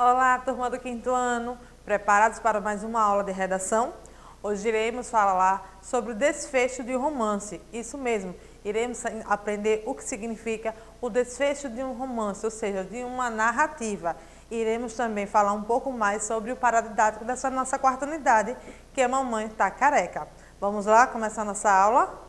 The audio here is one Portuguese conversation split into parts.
Olá, turma do quinto ano, preparados para mais uma aula de redação? Hoje iremos falar sobre o desfecho de um romance, isso mesmo, iremos aprender o que significa o desfecho de um romance, ou seja, de uma narrativa. Iremos também falar um pouco mais sobre o paradidático dessa nossa quarta unidade, que é Mamãe Tá Careca. Vamos lá começar nossa aula?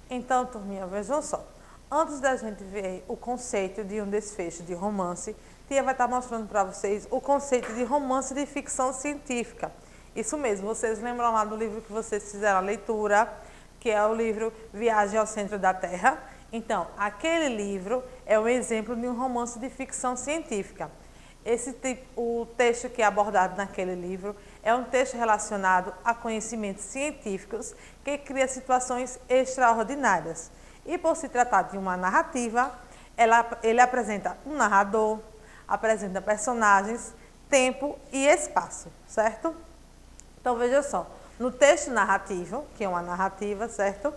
Então, turminha, vejam só. Antes da gente ver o conceito de um desfecho de romance, Tia vai estar mostrando para vocês o conceito de romance de ficção científica. Isso mesmo, vocês lembram lá do livro que vocês fizeram a leitura, que é o livro Viagem ao Centro da Terra? Então, aquele livro é um exemplo de um romance de ficção científica. O texto que é abordado naquele livro é um texto relacionado a conhecimentos científicos que cria situações extraordinárias. E por se tratar de uma narrativa, ele apresenta um narrador, apresenta personagens, tempo e espaço, certo? Então veja só, no texto narrativo, que é uma narrativa, certo?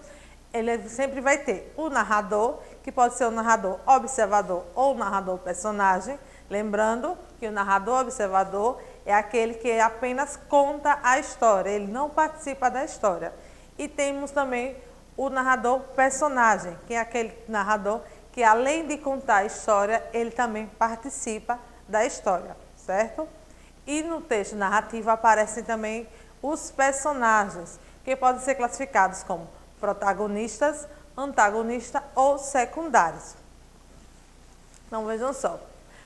Ele sempre vai ter o narrador, que pode ser o narrador observador ou o narrador personagem. Lembrando que o narrador observador é aquele que apenas conta a história, ele não participa da história. E temos também o narrador personagem, que é aquele narrador que além de contar a história, ele também participa da história, certo? E no texto narrativo aparecem também os personagens, que podem ser classificados como protagonistas, antagonistas ou secundários. Então vejam só.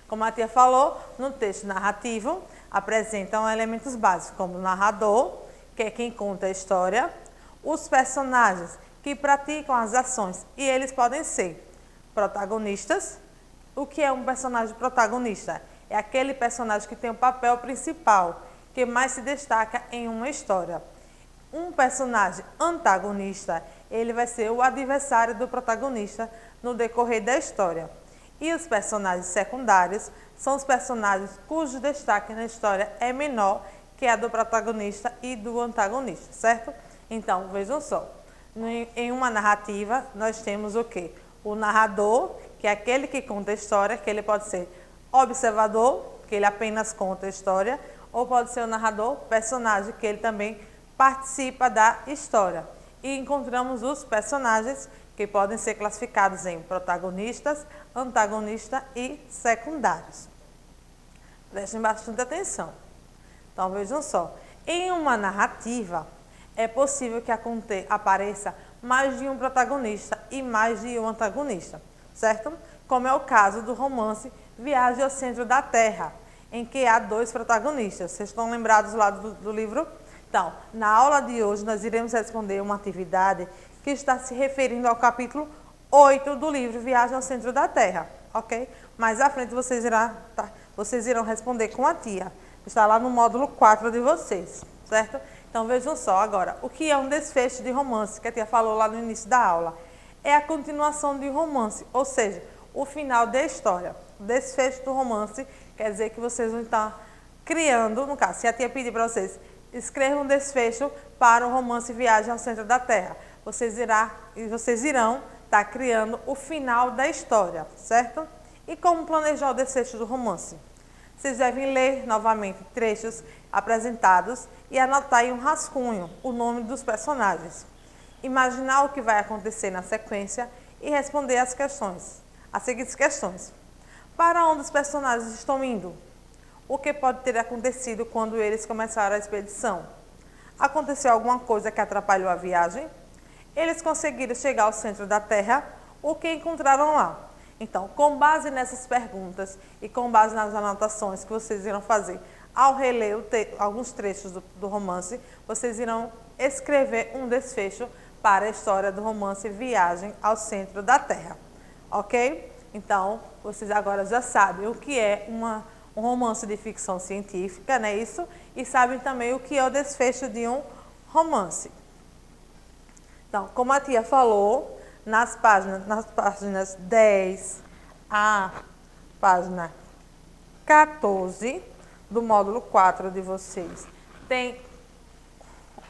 Como a tia falou, no texto narrativo apresentam elementos básicos, como o narrador, que é quem conta a história, os personagens que praticam as ações, e eles podem ser protagonistas. O que é um personagem protagonista? É aquele personagem que tem o papel principal, que mais se destaca em uma história. Um personagem antagonista, ele vai ser o adversário do protagonista no decorrer da história. E os personagens secundários são os personagens cujo destaque na história é menor que a do protagonista e do antagonista, certo? Então, vejam só, em uma narrativa nós temos o quê? O narrador, que é aquele que conta a história, que ele pode ser observador, que ele apenas conta a história, ou pode ser o narrador personagem, que ele também participa da história. E encontramos os personagens que podem ser classificados em protagonistas, antagonistas e secundários. Prestem bastante atenção. Então vejam só, em uma narrativa é possível que apareça mais de um protagonista e mais de um antagonista, certo? Como é o caso do romance Viagem ao Centro da Terra, em que há dois protagonistas. Vocês estão lembrados lá do livro? Então, na aula de hoje nós iremos responder uma atividade que está se referindo ao capítulo 8 do livro Viagem ao Centro da Terra, ok? Mais à frente vocês irão responder com a tia. Está lá no módulo 4 de vocês, certo? Então vejam só agora, o que é um desfecho de romance, que a tia falou lá no início da aula? É a continuação de um romance, ou seja, o final da história. O desfecho do romance quer dizer que vocês vão estar criando, no caso, se a tia pedir para vocês, escrevam um desfecho para o romance Viagem ao Centro da Terra. Vocês irão estar criando o final da história, certo? E como planejar o desfecho do romance? Vocês devem ler novamente trechos apresentados e anotar em um rascunho o nome dos personagens. Imaginar o que vai acontecer na sequência e responder as seguintes questões. Para onde os personagens estão indo? O que pode ter acontecido quando eles começaram a expedição? Aconteceu alguma coisa que atrapalhou a viagem? Eles conseguiram chegar ao centro da Terra? O que encontraram lá? Então, com base nessas perguntas e com base nas anotações que vocês irão fazer ao reler alguns trechos do romance, vocês irão escrever um desfecho para a história do romance Viagem ao Centro da Terra, ok? Então, vocês agora já sabem o que é um romance de ficção científica, não é isso? E sabem também o que é o desfecho de um romance. Então, como a tia falou, nas páginas 10 a página 14 do módulo 4 de vocês, tem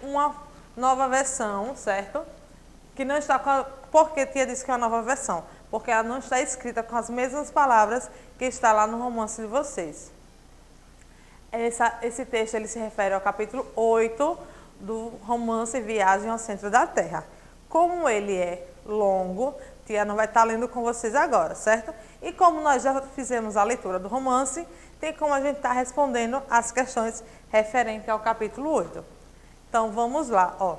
uma nova versão, certo? Que não está por que a tia disse que é uma nova versão? Porque ela não está escrita com as mesmas palavras que está lá no romance de vocês. Esse texto ele se refere ao capítulo 8 do romance Viagem ao Centro da Terra. Como ele é longo, tia não vai estar lendo com vocês agora, certo? E como nós já fizemos a leitura do romance, tem como a gente estar respondendo as questões referentes ao capítulo 8. Então, vamos lá, ó.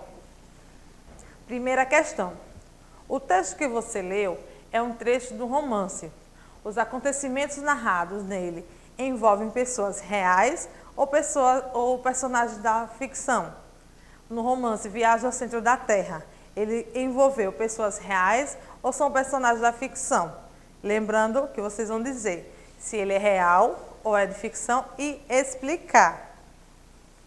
Primeira questão. O texto que você leu é um trecho do romance. Os acontecimentos narrados nele envolvem pessoas reais ou personagens da ficção. No romance Viagem ao Centro da Terra, ele envolveu pessoas reais ou são personagens da ficção? Lembrando que vocês vão dizer se ele é real ou é de ficção e explicar.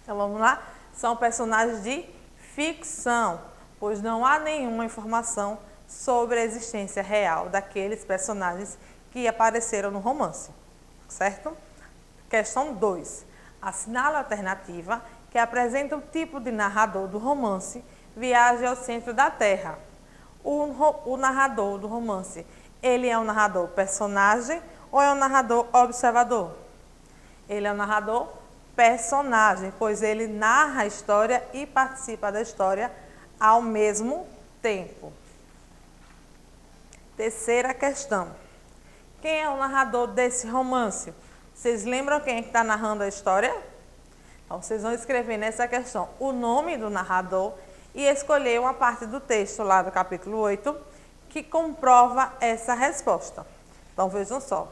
Então vamos lá? São personagens de ficção, pois não há nenhuma informação sobre a existência real daqueles personagens que apareceram no romance, certo? Questão 2. Assinale a alternativa que apresenta o tipo de narrador do romance Viagem ao Centro da Terra. O narrador do romance, ele é um narrador personagem ou é um narrador observador? Ele é um narrador personagem, pois ele narra a história e participa da história ao mesmo tempo. Terceira questão. Quem é o narrador desse romance? Vocês lembram quem é que está narrando a história? Então, vocês vão escrever nessa questão o nome do narrador e escolher uma parte do texto lá do capítulo 8 que comprova essa resposta. Então, vejam só.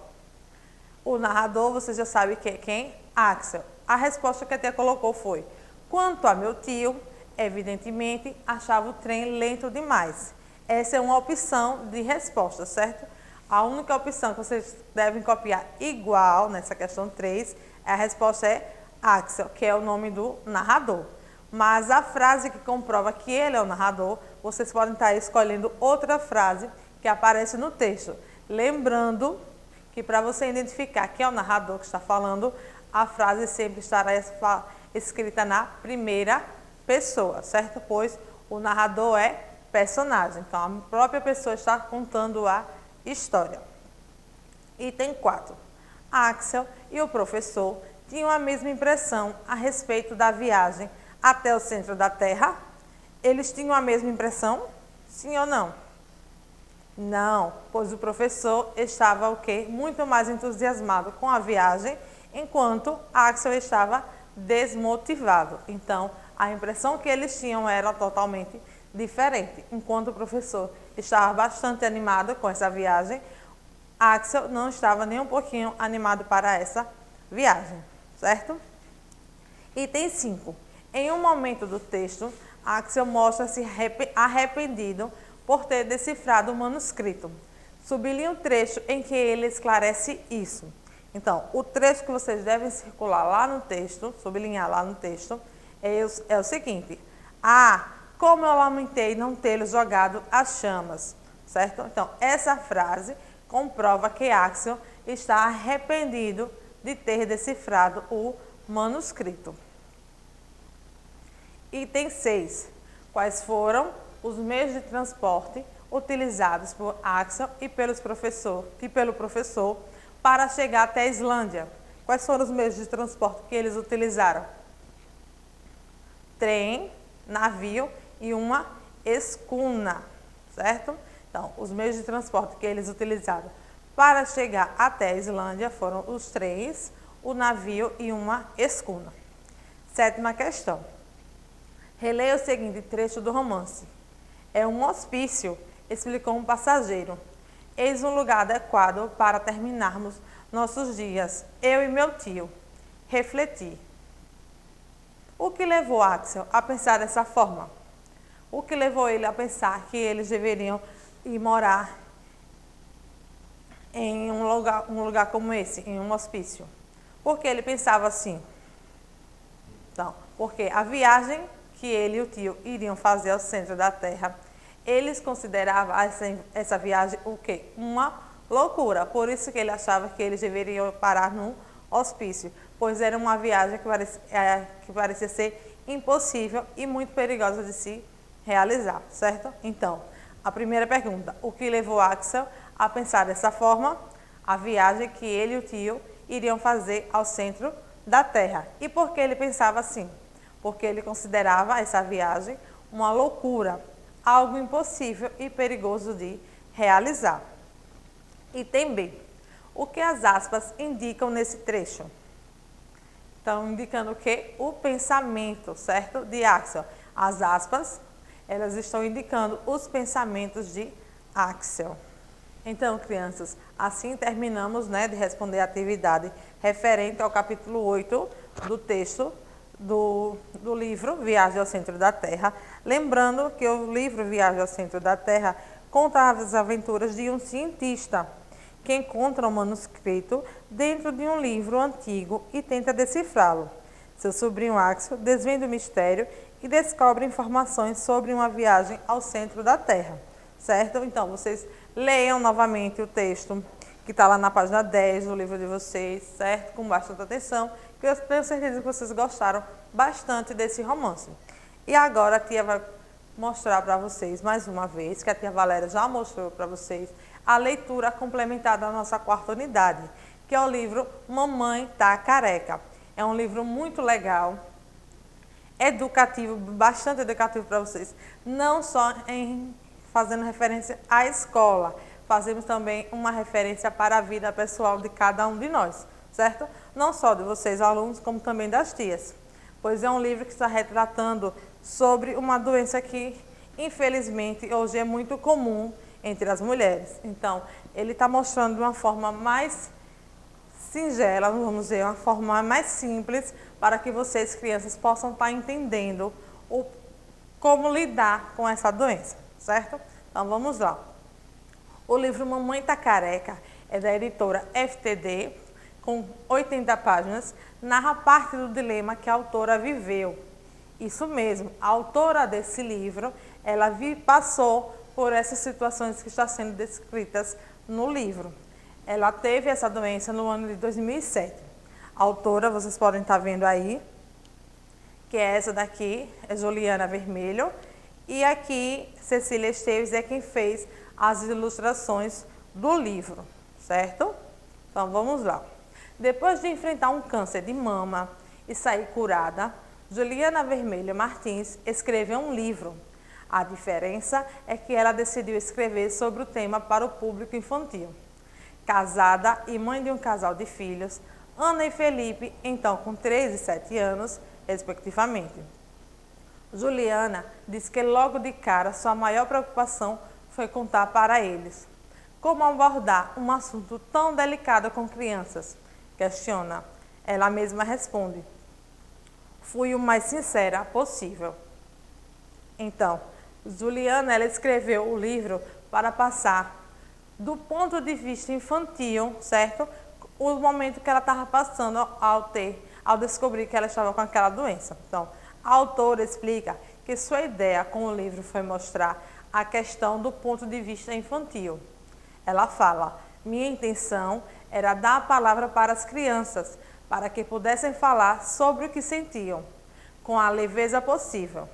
O narrador, você já sabe que é quem? Axel. A resposta que a tia colocou foi: quanto a meu tio, evidentemente, achava o trem lento demais. Essa é uma opção de resposta, certo? A única opção que vocês devem copiar igual nessa questão 3, a resposta é Axel, que é o nome do narrador. Mas a frase que comprova que ele é o narrador, vocês podem estar escolhendo outra frase que aparece no texto. Lembrando que para você identificar quem é o narrador que está falando, a frase sempre estará escrita na primeira pessoa, certo? Pois o narrador é personagem, então a própria pessoa está contando a história. Item 4. Axel e o professor tinham a mesma impressão a respeito da viagem até o centro da Terra? Eles tinham a mesma impressão? Sim ou não? Não, pois o professor estava o quê? Muito mais entusiasmado com a viagem, enquanto Axel estava desmotivado. Então, a impressão que eles tinham era totalmente diferente. Enquanto o professor estava bastante animado com essa viagem, Axel não estava nem um pouquinho animado para essa viagem, certo? Item 5. Em um momento do texto, Axel mostra-se arrependido por ter decifrado o manuscrito. Sublinhe o trecho em que ele esclarece isso. Então, o trecho que vocês devem circular lá no texto, sublinhar lá no texto, é o seguinte: como eu lamentei não tê-lo jogado às chamas, certo? Então, essa frase comprova que Axel está arrependido de ter decifrado o manuscrito. Item 6. Quais foram os meios de transporte utilizados por Axel e pelo professor para chegar até a Islândia? Quais foram os meios de transporte que eles utilizaram? Trem, navio e uma escuna, certo? Então, os meios de transporte que eles utilizaram para chegar até a Islândia foram os trens, o navio e uma escuna. Sétima questão. Releia o seguinte trecho do romance. É um hospício, explicou um passageiro. Eis um lugar adequado para terminarmos nossos dias, eu e meu tio. Refleti. O que levou Axel a pensar dessa forma? O que levou ele a pensar que eles deveriam ir morar em um lugar como esse, em um hospício? Por que ele pensava assim? Então, porque a viagem que ele e o tio iriam fazer ao centro da Terra, eles consideravam essa viagem o quê? Uma loucura. Por isso que ele achava que eles deveriam parar num hospício, pois era uma viagem que parecia ser impossível e muito perigosa de se realizar, certo? Então, a primeira pergunta: o que levou Axel a pensar dessa forma? A viagem que ele e o tio iriam fazer ao centro da Terra. E por que ele pensava assim? Porque ele considerava essa viagem uma loucura, algo impossível e perigoso de realizar. Item B. O que as aspas indicam nesse trecho? Estão indicando o quê? O pensamento, certo? De Axel. As aspas, elas estão indicando os pensamentos de Axel. Então, crianças, assim terminamos, né, de responder a atividade referente ao capítulo 8 do texto do livro Viagem ao Centro da Terra. Lembrando que o livro Viagem ao Centro da Terra conta as aventuras de um cientista que encontra um manuscrito dentro de um livro antigo e tenta decifrá-lo. Seu sobrinho Axel desvenda o mistério e descobre informações sobre uma viagem ao centro da Terra, certo? Então, vocês leiam novamente o texto que está lá na página 10 do livro de vocês, certo? Com bastante atenção, que eu tenho certeza que vocês gostaram bastante desse romance. E agora a tia vai mostrar para vocês, mais uma vez, que a tia Valéria já mostrou para vocês, a leitura complementar da nossa quarta unidade, que é o livro Mamãe Tá Careca. É um livro muito legal, educativo, bastante educativo para vocês, não só fazendo referência à escola, fazemos também uma referência para a vida pessoal de cada um de nós, certo? Não só de vocês, alunos, como também das tias, pois é um livro que está retratando sobre uma doença que, infelizmente, hoje é muito comum entre as mulheres. Então, ele está mostrando de uma forma mais singela, vamos dizer, uma forma mais simples, para que vocês, crianças, possam estar entendendo como lidar com essa doença, certo? Então, vamos lá. O livro Mamãe Tá Careca é da editora FTD, com 80 páginas, narra parte do dilema que a autora viveu. Isso mesmo, a autora desse livro, ela passou por essas situações que estão sendo descritas no livro. Ela teve essa doença no ano de 2007. A autora, vocês podem estar vendo aí, que é essa daqui, é Juliana Vermelho, e aqui Cecília Esteves é quem fez as ilustrações do livro, certo? Então vamos lá. Depois de enfrentar um câncer de mama e sair curada, Juliana Vermelho Martins escreveu um livro. A diferença é que ela decidiu escrever sobre o tema para o público infantil. Casada e mãe de um casal de filhos, Ana e Felipe, então com 3 e 7 anos, respectivamente. Juliana diz que logo de cara sua maior preocupação foi contar para eles. Como abordar um assunto tão delicado com crianças? Questiona. Ela mesma responde. Fui o mais sincera possível. Então, Juliana, ela escreveu o livro para passar do ponto de vista infantil, certo? O momento que ela estava passando ao descobrir que ela estava com aquela doença. Então, a autora explica que sua ideia com o livro foi mostrar a questão do ponto de vista infantil. Ela fala, minha intenção era dar a palavra para as crianças, para que pudessem falar sobre o que sentiam, com a leveza possível,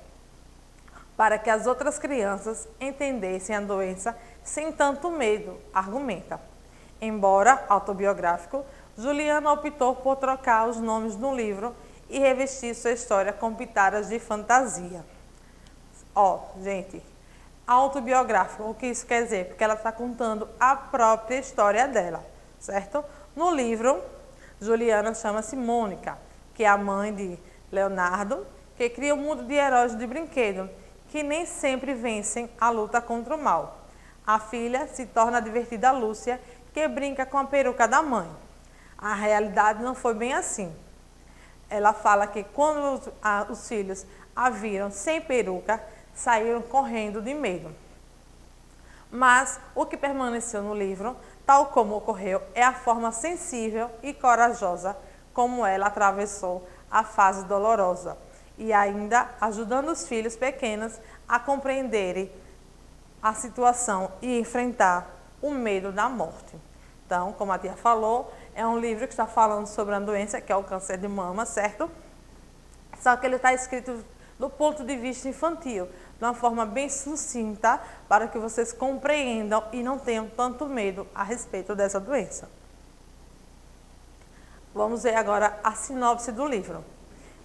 para que as outras crianças entendessem a doença sem tanto medo, argumenta. Embora autobiográfico, Juliana optou por trocar os nomes no livro e revestir sua história com pitadas de fantasia. Gente, autobiográfico, o que isso quer dizer? Porque ela está contando a própria história dela, certo? No livro, Juliana chama-se Mônica, que é a mãe de Leonardo, que cria um mundo de heróis de brinquedo, que nem sempre vencem a luta contra o mal. A filha se torna a divertida Lúcia, que brinca com a peruca da mãe. A realidade não foi bem assim. Ela fala que quando os filhos a viram sem peruca, saíram correndo de medo. Mas o que permaneceu no livro, tal como ocorreu, é a forma sensível e corajosa como ela atravessou a fase dolorosa e ainda ajudando os filhos pequenos a compreenderem a situação e enfrentar o medo da morte. Então, como a tia falou, é um livro que está falando sobre a doença, que é o câncer de mama, certo? Só que ele está escrito do ponto de vista infantil, de uma forma bem sucinta, para que vocês compreendam e não tenham tanto medo a respeito dessa doença. Vamos ver agora a sinopse do livro.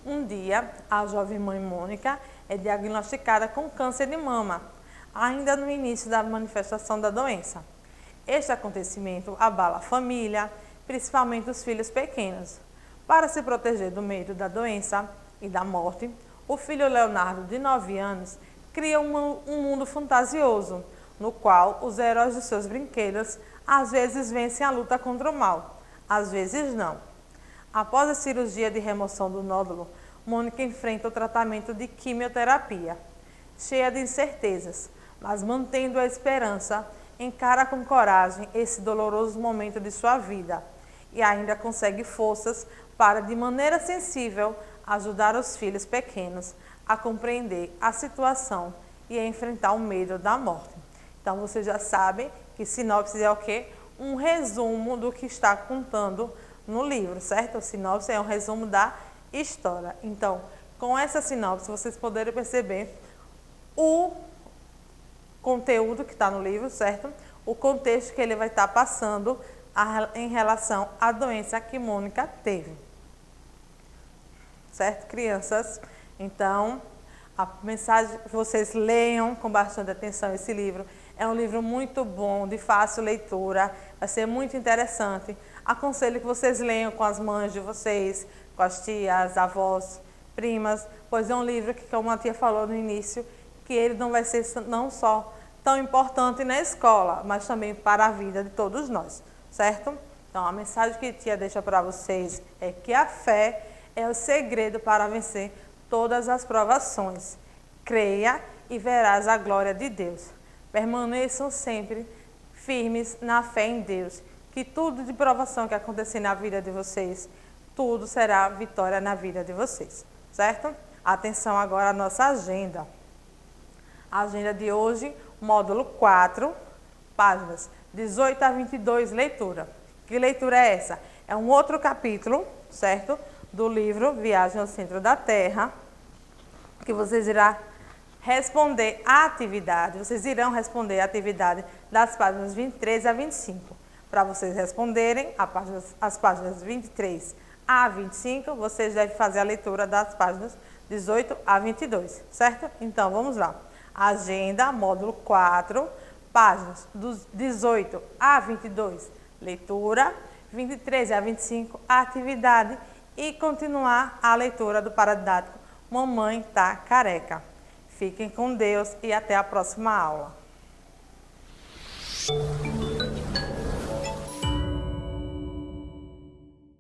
Um dia, a jovem mãe Mônica é diagnosticada com câncer de mama, ainda no início da manifestação da doença. Este acontecimento abala a família, principalmente os filhos pequenos. Para se proteger do medo da doença e da morte, o filho Leonardo, de 9 anos, cria um mundo fantasioso, no qual os heróis de seus brinquedos às vezes vencem a luta contra o mal, às vezes não. Após a cirurgia de remoção do nódulo, Mônica enfrenta o tratamento de quimioterapia. Cheia de incertezas, mas mantendo a esperança, encara com coragem esse doloroso momento de sua vida e ainda consegue forças para, de maneira sensível, ajudar os filhos pequenos a compreender a situação e a enfrentar o medo da morte. Então, vocês já sabem que sinopse é o quê? Um resumo do que está contando no livro, certo? A sinopse é um resumo da história. Então, com essa sinopse, vocês poderem perceber o conteúdo que está no livro, certo? O contexto que ele vai estar passando em relação à doença que Mônica teve. Certo, crianças? Então, a mensagem que vocês leiam com bastante atenção esse livro. É um livro muito bom, de fácil leitura, vai ser muito interessante. Aconselho que vocês leiam com as mães de vocês, com as tias, avós, primas, pois é um livro que, como a tia falou no início, que ele não vai ser não só tão importante na escola, mas também para a vida de todos nós, certo? Então, a mensagem que a tia deixa para vocês é que a fé é o segredo para vencer todas as provações. Creia e verás a glória de Deus. Permaneçam sempre firmes na fé em Deus, que tudo de provação que acontecer na vida de vocês, tudo será vitória na vida de vocês, certo? Atenção agora à nossa agenda. A agenda de hoje, módulo 4, páginas 18 a 22, leitura. Que leitura é essa? É um outro capítulo, certo? Do livro Viagem ao Centro da Terra, que vocês irão responder a atividade. Vocês irão responder a atividade das páginas 23 a 25. Para vocês responderem as páginas 23 a 25, vocês devem fazer a leitura das páginas 18 a 22, certo? Então, vamos lá. Agenda, módulo 4, páginas dos 18 a 22, leitura, 23 a 25, a atividade e continuar a leitura do paradidático Mamãe Tá Careca. Fiquem com Deus e até a próxima aula.